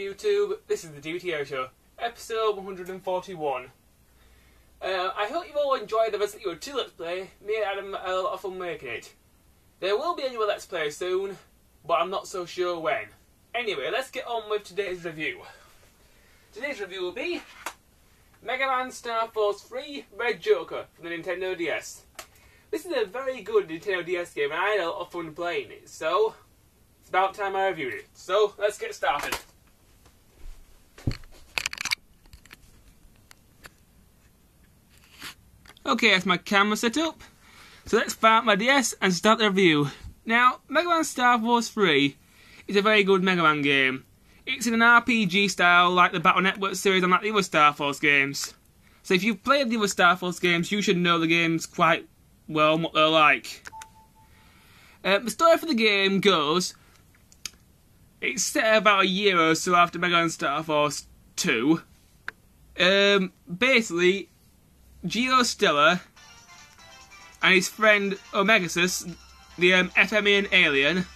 YouTube, this is the Dbtgamer Show, episode 141. I hope you've all enjoyed the Resident Evil 2 Let's Play. Me and Adam had a lot of fun making it. There will be a new Let's Play soon, but I'm not so sure when. Anyway, let's get on with today's review. Today's review will be Megaman Starforce 3 Red Joker from the Nintendo DS. This is a very good Nintendo DS game and I had a lot of fun playing it, so it's about time I reviewed it. So, let's get started. Okay, that's my camera set up. So let's fire up my DS and start the review. Now, Megaman Starforce 3 is a very good Mega Man game. It's in an RPG style like the Battle Network series and like the other Starforce games. So if you've played the other Starforce games, you should know the games quite well and what they're like. The story for the game goes, it's set about a year or so after Megaman Starforce 2. Basically, Geostella and his friend Omegasus, the FMEN alien,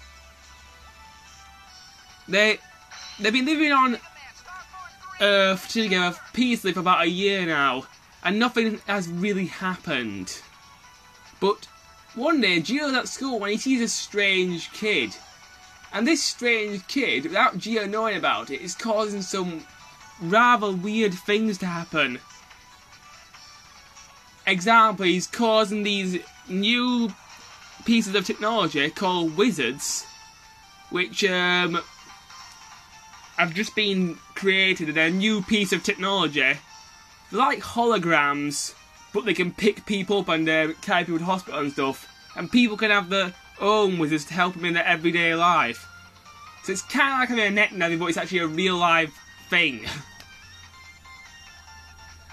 they've been living on Earth together peacefully for about a year now, and nothing has really happened. But one day, Geo's at school when he sees a strange kid. And this strange kid, without Geo knowing about it, is causing some rather weird things to happen. Example, he's causing these new pieces of technology called wizards, which have just been created. They're a new piece of technology. They're like holograms, but they can pick people up and carry people to hospital and stuff. And people can have their own wizards to help them in their everyday life. So it's kind of like a net and everything, but it's actually a real life thing.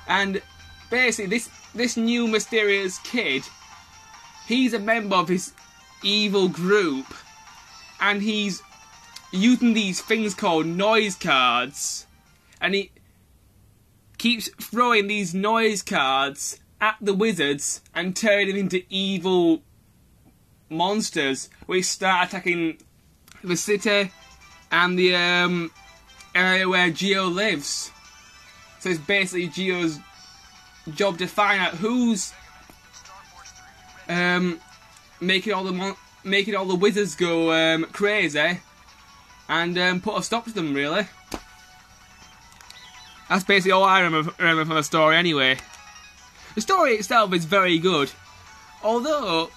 And basically, this new mysterious kid, he's a member of this evil group, and he's using these things called noise cards, and he keeps throwing these noise cards at the wizards and turning them into evil monsters, which start attacking the city and the area where Geo lives. So it's basically Geo's job to find out who's making all the wizards go crazy, and put a stop to them. Really, that's basically all I remember from the story. Anyway, the story itself is very good, although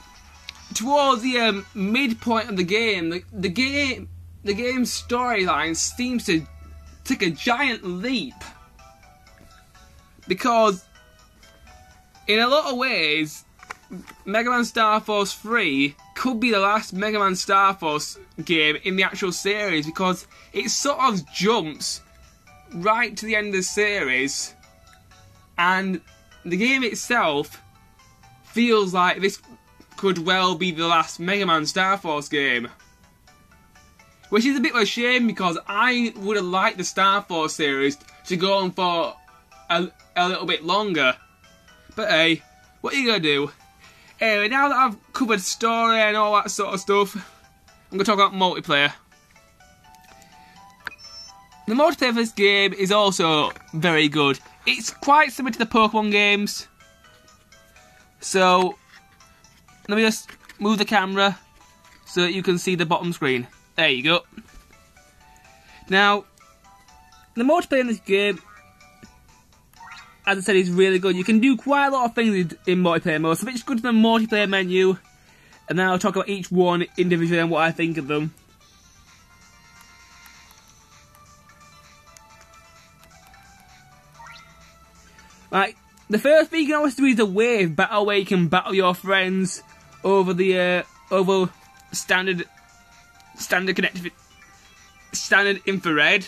towards the midpoint of the game, the game's storyline seems to take a giant leap, because in a lot of ways, Megaman Starforce 3 could be the last Megaman Starforce game in the actual series, because it sort of jumps right to the end of the series, and the game itself feels like this could well be the last Megaman Starforce game. Which is a bit of a shame, because I would have liked the Starforce series to go on for a little bit longer. But hey, what are you going to do? Anyway, now that I've covered story and all that sort of stuff, I'm going to talk about multiplayer. The multiplayer for this game is also very good. It's quite similar to the Pokemon games. So, let me just move the camera so that you can see the bottom screen. There you go. Now, the multiplayer in this game, as I said, is really good. You can do quite a lot of things in multiplayer mode. So let's go to the multiplayer menu, and then I'll talk about each one individually and what I think of them. Right, the first thing you can always do is the wave battle, where you can battle your friends over the standard infrared.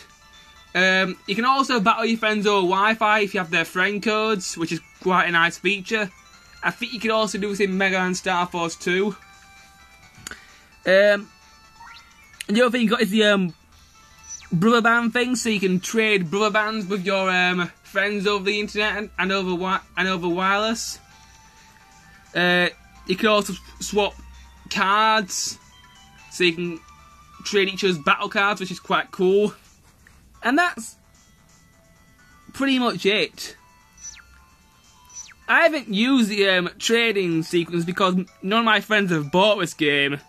You can also battle your friends over Wi-Fi if you have their friend codes, which is quite a nice feature. I think you can also do this in Megaman Starforce 2. The other thing you got is the brother band thing, so you can trade brother bands with your friends over the internet and over wireless. You can also swap cards, so you can trade each other's battle cards, which is quite cool. And that's pretty much it. I haven't used the trading sequence because none of my friends have bought this game.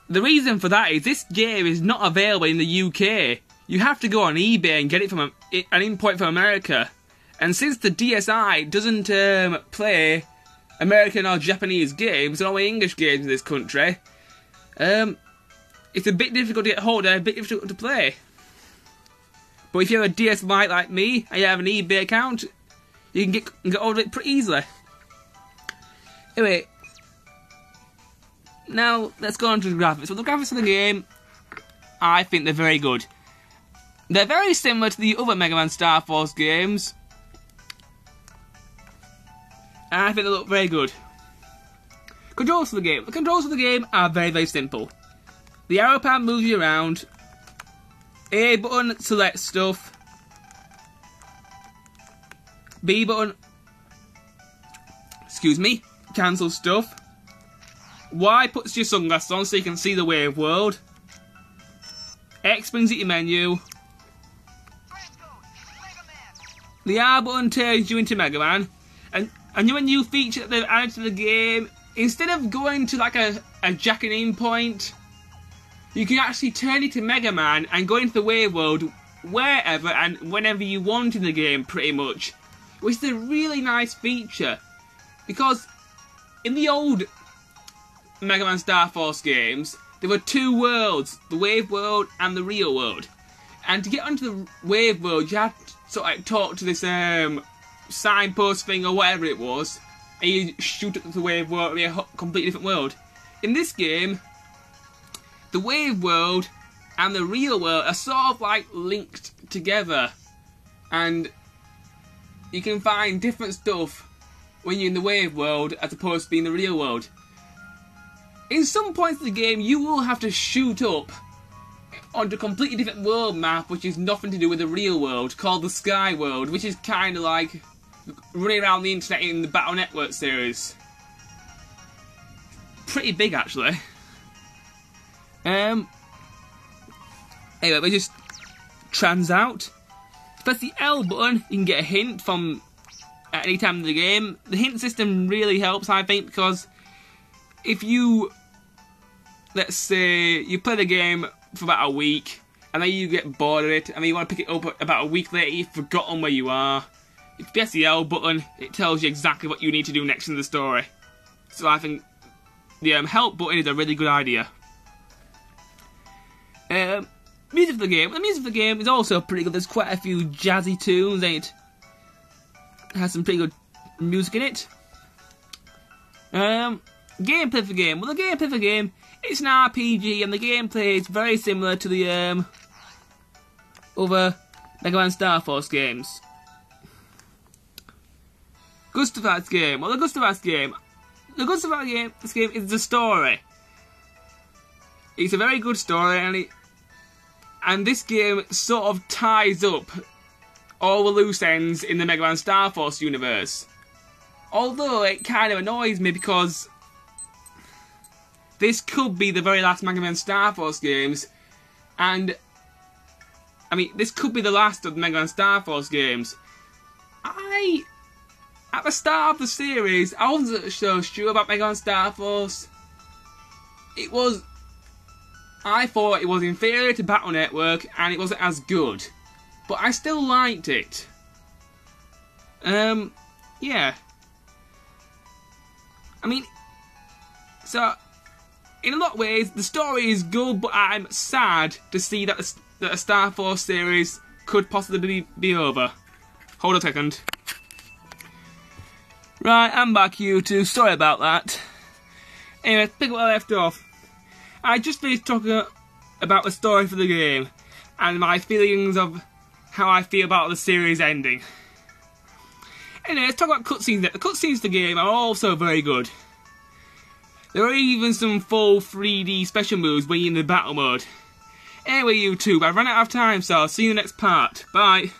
The reason for that is this game is not available in the UK. You have to go on eBay and get it from an import from America. And since the DSi doesn't play American or Japanese games, and only English games in this country, it's a bit difficult to get hold of, a bit difficult to play. But if you have a DS Lite like me, and you have an eBay account, you can get hold of it pretty easily. Anyway, now let's go on to the graphics. So the graphics of the game, I think they're very good. They're very similar to the other Megaman Starforce games, and I think they look very good. Controls for the game. The controls for the game are very, very simple. The arrow pad moves you around. A button selects stuff. B button, cancels stuff. Y puts your sunglasses on so you can see the wave world. X brings you your menu. The R button turns you into Mega Man. And a new feature that they've added to the game, instead of going to like a jacking in point, you can actually turn it to Mega Man and go into the wave world wherever and whenever you want in the game, pretty much. Which is a really nice feature, because in the old Mega Man Starforce games, there were two worlds, the wave world and the real world. And to get onto the wave world, you had to sort of like talk to this signpost thing or whatever it was, and you shoot at the wave world, it'll be a completely different world. In this game, the wave world and the real world are sort of like linked together, and you can find different stuff when you're in the wave world as opposed to being the real world. In some points of the game, you will have to shoot up onto a completely different world map, which is nothing to do with the real world, called the Sky World, which is kind of like running around the internet in the Battle Network series. Pretty big, actually. Anyway, we just trans out. Press the L button, you can get a hint from at any time in the game. The hint system really helps, I think, because if you, let's say, you play the game for about a week, and then you get bored of it, and then you want to pick it up about a week later, you've forgotten where you are. If you press the L button, it tells you exactly what you need to do next in the story. So I think the help button is a really good idea. Music for the game. The music for the game is also pretty good. There's quite a few jazzy tunes, and it has some pretty good music in it. Gameplay for the game. Well, the gameplay for the game, it's an RPG, and the gameplay is very similar to the other Megaman Starforce games. Good stuff about this game. Well, the good stuff about this game is the story. It's a very good story, and this game sort of ties up all the loose ends in the Megaman Starforce universe. Although it kind of annoys me because this could be the very last Megaman Starforce games, and I mean, this could be the last of the Megaman Starforce games. At the start of the series, I wasn't so sure about Megaman Starforce. I thought it was inferior to Battle Network, and it wasn't as good. But I still liked it. Yeah. I mean, so, in a lot of ways, the story is good, but I'm sad to see that the Starforce series could possibly be over. Hold on a second. Right, I'm back, YouTube. Sorry about that. Anyway, pick up where I left off. I just finished talking about the story for the game and my feelings of how I feel about the series ending. Anyway, let's talk about cutscenes. The cutscenes for the game are also very good. There are even some full 3D special moves when you're in the battle mode. Anyway, YouTube, I've run out of time, so I'll see you in the next part. Bye.